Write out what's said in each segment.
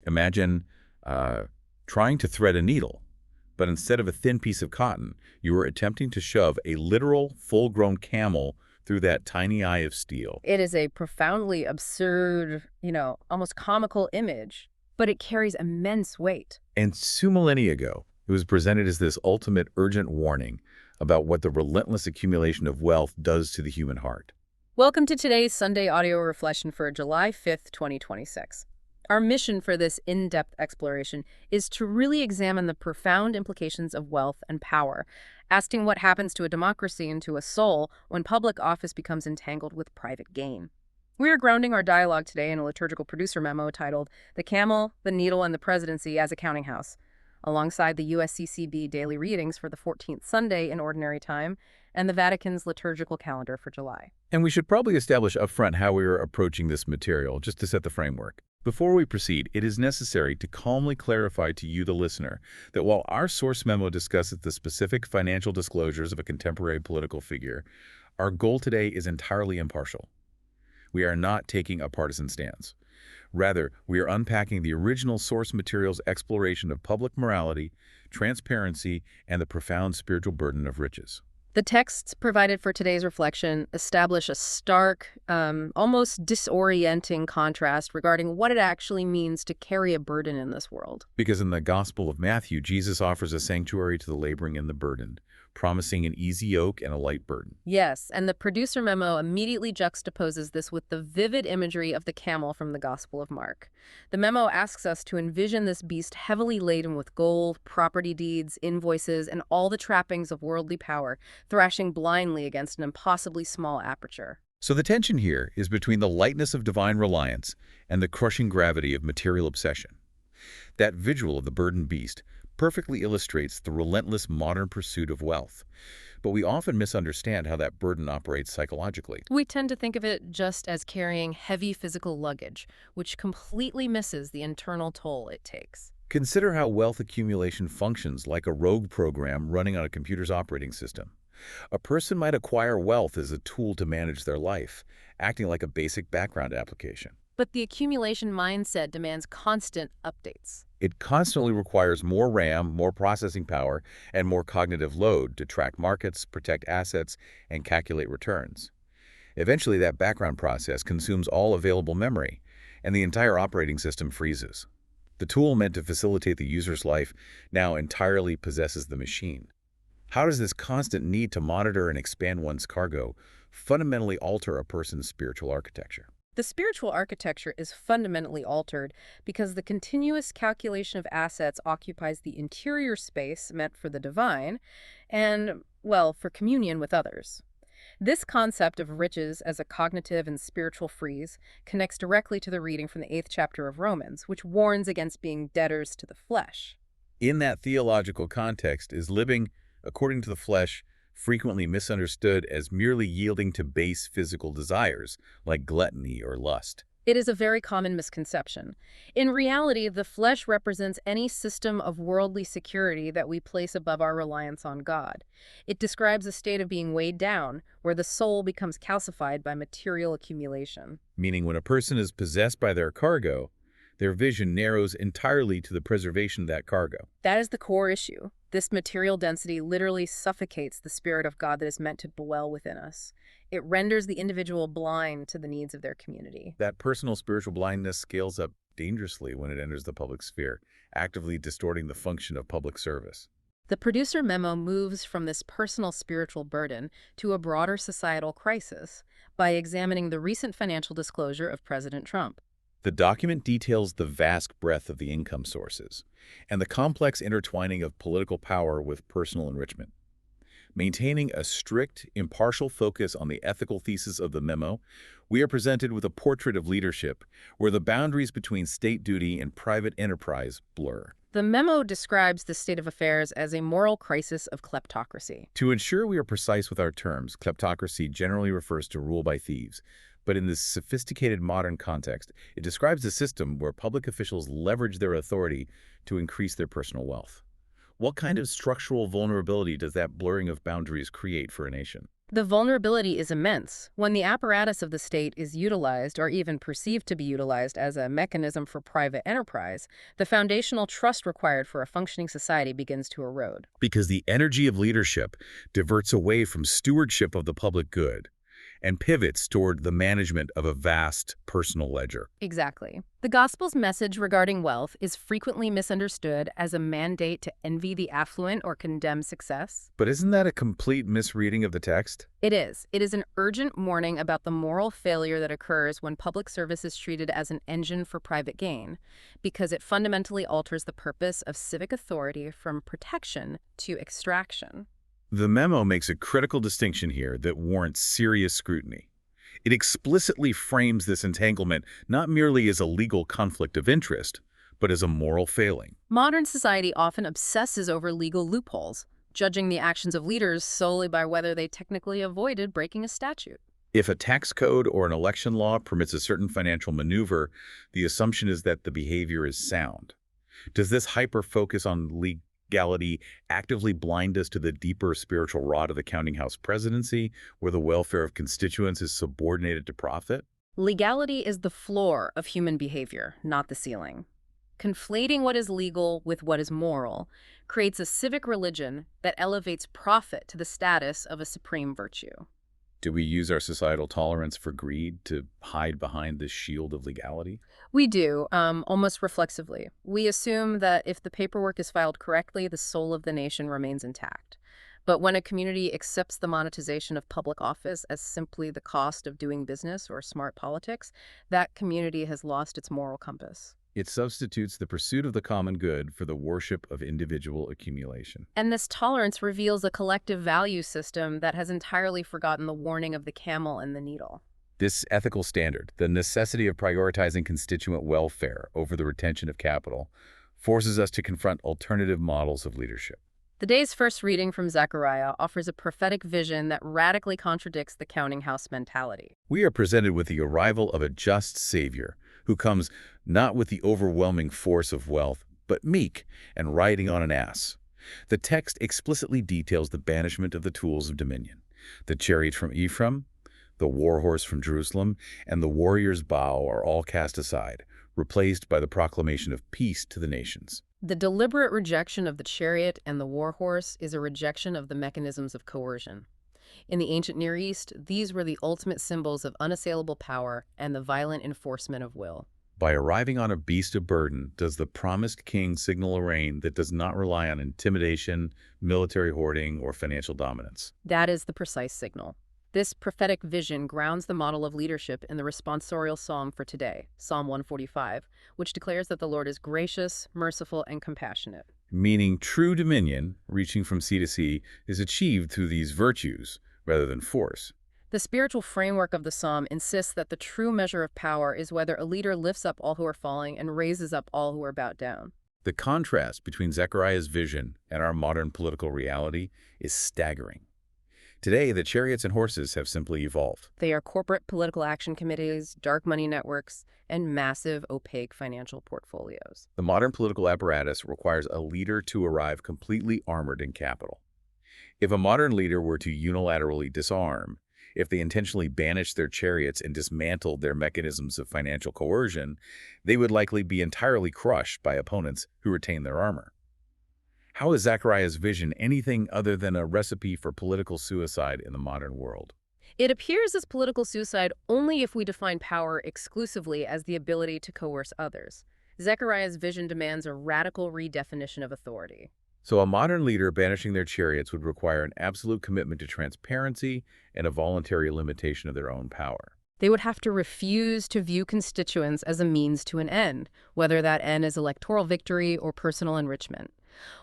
Imagine trying to thread a needle, but instead of a thin piece of cotton, you were attempting to shove a literal, full-grown camel through that tiny eye of steel. It is a profoundly absurd, almost comical image, but it carries immense weight. And 2 millennia ago, it was presented as this ultimate urgent warning about what the relentless accumulation of wealth does to the human heart. Welcome to today's Sunday audio reflection for July 5th, 2026. Our mission for this in-depth exploration is to really examine the profound implications of wealth and power, asking what happens to a democracy and to a soul when public office becomes entangled with private gain. We are grounding our dialogue today in a liturgical producer memo titled The Camel, the Needle, and the Presidency as a Counting House, alongside the USCCB daily readings for the 14th Sunday in Ordinary Time and the Vatican's liturgical calendar for July. And we should probably establish upfront how we are approaching this material, just to set the framework. Before we proceed, it is necessary to calmly clarify to you, the listener, that while our source memo discusses the specific financial disclosures of a contemporary political figure, our goal today is entirely impartial. We are not taking a partisan stance. Rather, we are unpacking the original source material's exploration of public morality, transparency, and the profound spiritual burden of riches. The texts provided for today's reflection establish a stark, almost disorienting contrast regarding what it actually means to carry a burden in this world. Because in the Gospel of Matthew, Jesus offers a sanctuary to the laboring and the burdened, promising an easy yoke and a light burden. Yes, and the producer memo immediately juxtaposes this with the vivid imagery of the camel from the Gospel of Mark. The memo asks us to envision this beast heavily laden with gold, property deeds, invoices, and all the trappings of worldly power, thrashing blindly against an impossibly small aperture. So the tension here is between the lightness of divine reliance and the crushing gravity of material obsession. That visual of the burdened beast perfectly illustrates the relentless modern pursuit of wealth. But we often misunderstand how that burden operates psychologically. We tend to think of it just as carrying heavy physical luggage, which completely misses the internal toll it takes. Consider how wealth accumulation functions like a rogue program running on a computer's operating system. A person might acquire wealth as a tool to manage their life, acting like a basic background application. But the accumulation mindset demands constant updates. It constantly requires more RAM, more processing power, and more cognitive load to track markets, protect assets, and calculate returns. Eventually, that background process consumes all available memory, and the entire operating system freezes. The tool meant to facilitate the user's life now entirely possesses the machine. How does this constant need to monitor and expand one's cargo fundamentally alter a person's spiritual architecture? The spiritual architecture is fundamentally altered because the continuous calculation of assets occupies the interior space meant for the divine and, well, for communion with others. This concept of riches as a cognitive and spiritual freeze connects directly to the reading from the 8th chapter of Romans, which warns against being debtors to the flesh. In that theological context, is living according to the flesh frequently misunderstood as merely yielding to base physical desires like gluttony or lust. It is a very common misconception. In reality, the flesh represents any system of worldly security that we place above our reliance on God. It describes a state of being weighed down, where the soul becomes calcified by material accumulation. Meaning when a person is possessed by their cargo, their vision narrows entirely to the preservation of that cargo. That is the core issue. This material density literally suffocates the Spirit of God that is meant to dwell within us. It renders the individual blind to the needs of their community. That personal spiritual blindness scales up dangerously when it enters the public sphere, actively distorting the function of public service. The producer memo moves from this personal spiritual burden to a broader societal crisis by examining the recent financial disclosure of President Trump. The document details the vast breadth of the income sources and the complex intertwining of political power with personal enrichment. Maintaining a strict, impartial focus on the ethical thesis of the memo, we are presented with a portrait of leadership where the boundaries between state duty and private enterprise blur. The memo describes the state of affairs as a moral crisis of kleptocracy. To ensure we are precise with our terms, kleptocracy generally refers to rule by thieves. But in this sophisticated modern context, it describes a system where public officials leverage their authority to increase their personal wealth. What kind of structural vulnerability does that blurring of boundaries create for a nation? The vulnerability is immense. When the apparatus of the state is utilized or even perceived to be utilized as a mechanism for private enterprise, the foundational trust required for a functioning society begins to erode. Because the energy of leadership diverts away from stewardship of the public good and pivots toward the management of a vast personal ledger. Exactly. The gospel's message regarding wealth is frequently misunderstood as a mandate to envy the affluent or condemn success. But isn't that a complete misreading of the text? It is. It is an urgent warning about the moral failure that occurs when public service is treated as an engine for private gain, because it fundamentally alters the purpose of civic authority from protection to extraction. The memo makes a critical distinction here that warrants serious scrutiny. It explicitly frames this entanglement not merely as a legal conflict of interest, but as a moral failing. Modern society often obsesses over legal loopholes, judging the actions of leaders solely by whether they technically avoided breaking a statute. If a tax code or an election law permits a certain financial maneuver, the assumption is that the behavior is sound. Does this hyper-focus on legality actively blind us to the deeper spiritual rot of the counting house presidency, where the welfare of constituents is subordinated to profit? Legality is the floor of human behavior, not the ceiling. Conflating what is legal with what is moral creates a civic religion that elevates profit to the status of a supreme virtue. Do we use our societal tolerance for greed to hide behind this shield of legality? We do, almost reflexively. We assume that if the paperwork is filed correctly, the soul of the nation remains intact. But when a community accepts the monetization of public office as simply the cost of doing business or smart politics, that community has lost its moral compass. It substitutes the pursuit of the common good for the worship of individual accumulation. And this tolerance reveals a collective value system that has entirely forgotten the warning of the camel and the needle. This ethical standard, the necessity of prioritizing constituent welfare over the retention of capital, forces us to confront alternative models of leadership. The day's first reading from Zechariah offers a prophetic vision that radically contradicts the counting house mentality. We are presented with the arrival of a just Savior who comes not with the overwhelming force of wealth, but meek and riding on an ass. The text explicitly details the banishment of the tools of dominion, the chariot from Ephraim, the war horse from Jerusalem, and the warrior's bow are all cast aside, replaced by the proclamation of peace to the nations. The deliberate rejection of the chariot and the war horse is a rejection of the mechanisms of coercion. In the ancient Near East, these were the ultimate symbols of unassailable power and the violent enforcement of will. By arriving on a beast of burden, does the promised king signal a reign that does not rely on intimidation, military hoarding, or financial dominance? That is the precise signal. This prophetic vision grounds the model of leadership in the responsorial psalm for today, Psalm 145, which declares that the Lord is gracious, merciful, and compassionate. Meaning true dominion, reaching from sea to sea, is achieved through these virtues rather than force. The spiritual framework of the psalm insists that the true measure of power is whether a leader lifts up all who are falling and raises up all who are bowed down. The contrast between Zechariah's vision and our modern political reality is staggering. Today, the chariots and horses have simply evolved. They are corporate political action committees, dark money networks, and massive, opaque financial portfolios. The modern political apparatus requires a leader to arrive completely armored in capital. If a modern leader were to unilaterally disarm, if they intentionally banished their chariots and dismantled their mechanisms of financial coercion, they would likely be entirely crushed by opponents who retain their armor. How is Zechariah's vision anything other than a recipe for political suicide in the modern world? It appears as political suicide only if we define power exclusively as the ability to coerce others. Zechariah's vision demands a radical redefinition of authority. So a modern leader banishing their chariots would require an absolute commitment to transparency and a voluntary limitation of their own power. They would have to refuse to view constituents as a means to an end, whether that end is electoral victory or personal enrichment.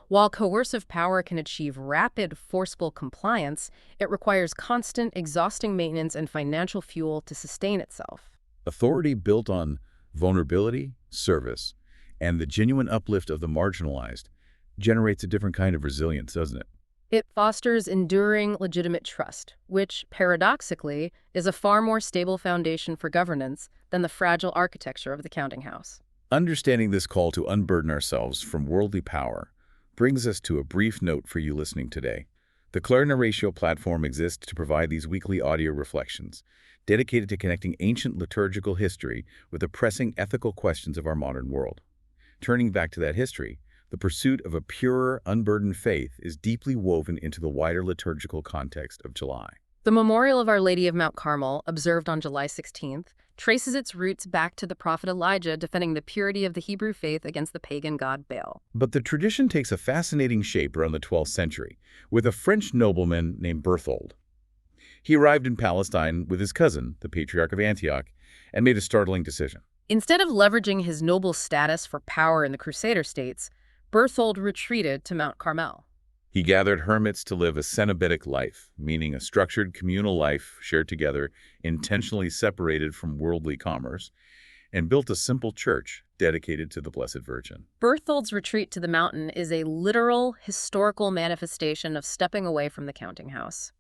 While coercive power can achieve rapid, forceful compliance, it requires constant, exhausting maintenance and financial fuel to sustain itself. Authority built on vulnerability, service, and the genuine uplift of the marginalized generates a different kind of resilience, doesn't it? It fosters enduring, legitimate trust, which, paradoxically, is a far more stable foundation for governance than the fragile architecture of the counting house. Understanding this call to unburden ourselves from worldly power brings us to a brief note for you listening today. The Clarineratio platform exists to provide these weekly audio reflections, dedicated to connecting ancient liturgical history with the pressing ethical questions of our modern world. Turning back to that history, the pursuit of a purer, unburdened faith is deeply woven into the wider liturgical context of July. The memorial of Our Lady of Mount Carmel, observed on July 16th, traces its roots back to the prophet Elijah defending the purity of the Hebrew faith against the pagan god Baal. But the tradition takes a fascinating shape around the 12th century, with a French nobleman named Berthold. He arrived in Palestine with his cousin, the Patriarch of Antioch, and made a startling decision. Instead of leveraging his noble status for power in the Crusader states, Berthold retreated to Mount Carmel. He gathered hermits to live a cenobitic life, meaning a structured communal life shared together, intentionally separated from worldly commerce, and built a simple church dedicated to the Blessed Virgin. Berthold's retreat to the mountain is a literal, historical manifestation of stepping away from the counting house.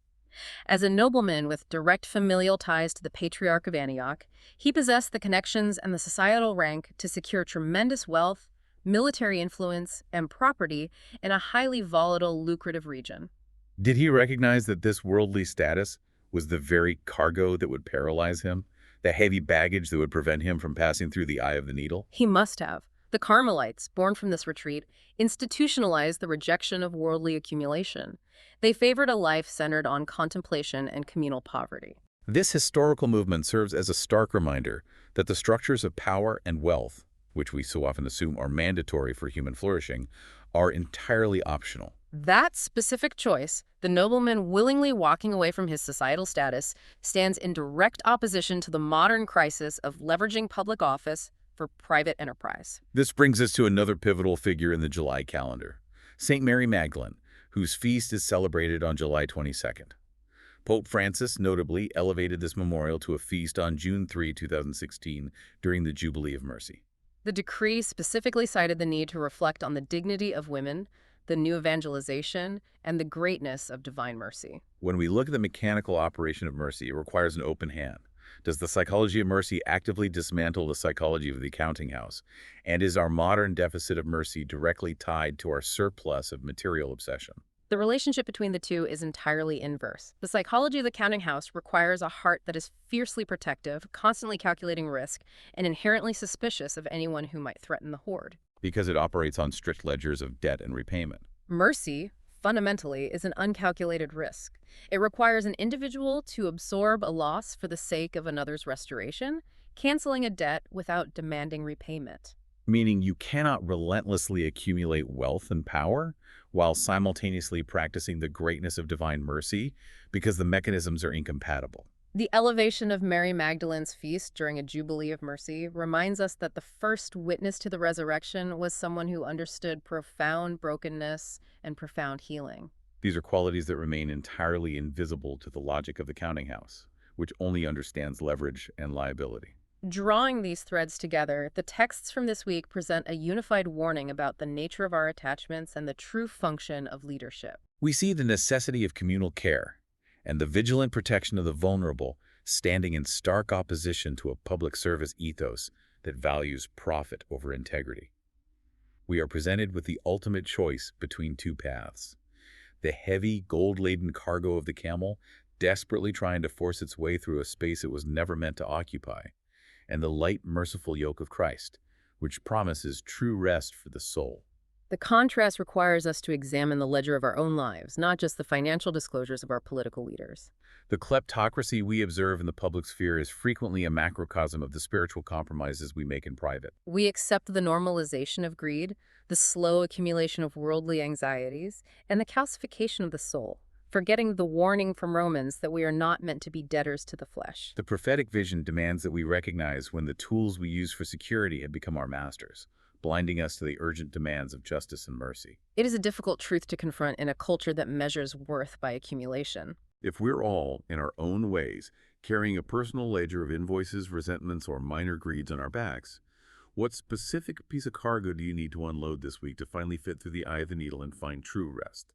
As a nobleman with direct familial ties to the Patriarch of Antioch, he possessed the connections and the societal rank to secure tremendous wealth, military influence, and property in a highly volatile, lucrative region. Did he recognize that this worldly status was the very cargo that would paralyze him, the heavy baggage that would prevent him from passing through the eye of the needle? He must have. The Carmelites, born from this retreat, institutionalized the rejection of worldly accumulation. They favored a life centered on contemplation and communal poverty. This historical movement serves as a stark reminder that the structures of power and wealth, which we so often assume are mandatory for human flourishing, are entirely optional. That specific choice, the nobleman willingly walking away from his societal status, stands in direct opposition to the modern crisis of leveraging public office for private enterprise. This brings us to another pivotal figure in the July calendar, St. Mary Magdalene, whose feast is celebrated on July 22nd. Pope Francis notably elevated this memorial to a feast on June 3, 2016, during the Jubilee of Mercy. The decree specifically cited the need to reflect on the dignity of women, the new evangelization, and the greatness of divine mercy. When we look at the mechanical operation of mercy, it requires an open hand. Does the psychology of mercy actively dismantle the psychology of the accounting house? And is our modern deficit of mercy directly tied to our surplus of material obsession? The relationship between the two is entirely inverse. The psychology of the counting house requires a heart that is fiercely protective, constantly calculating risk, and inherently suspicious of anyone who might threaten the hoard. Because it operates on strict ledgers of debt and repayment. Mercy, fundamentally, is an uncalculated risk. It requires an individual to absorb a loss for the sake of another's restoration, canceling a debt without demanding repayment. Meaning you cannot relentlessly accumulate wealth and power while simultaneously practicing the greatness of divine mercy, because the mechanisms are incompatible. The elevation of Mary Magdalene's feast during a Jubilee of Mercy reminds us that the first witness to the resurrection was someone who understood profound brokenness and profound healing. These are qualities that remain entirely invisible to the logic of the counting house, which only understands leverage and liability. Drawing these threads together, the texts from this week present a unified warning about the nature of our attachments and the true function of leadership. We see the necessity of communal care and the vigilant protection of the vulnerable, standing in stark opposition to a public service ethos that values profit over integrity. We are presented with the ultimate choice between two paths: the heavy, gold-laden cargo of the camel, desperately trying to force its way through a space it was never meant to occupy, and the light, merciful yoke of Christ, which promises true rest for the soul. The contrast requires us to examine the ledger of our own lives, not just the financial disclosures of our political leaders. The kleptocracy we observe in the public sphere is frequently a macrocosm of the spiritual compromises we make in private. We accept the normalization of greed, the slow accumulation of worldly anxieties, and the calcification of the soul, forgetting the warning from Romans that we are not meant to be debtors to the flesh. The prophetic vision demands that we recognize when the tools we use for security have become our masters, blinding us to the urgent demands of justice and mercy. It is a difficult truth to confront in a culture that measures worth by accumulation. If we're all, in our own ways, carrying a personal ledger of invoices, resentments, or minor greeds on our backs, what specific piece of cargo do you need to unload this week to finally fit through the eye of the needle and find true rest?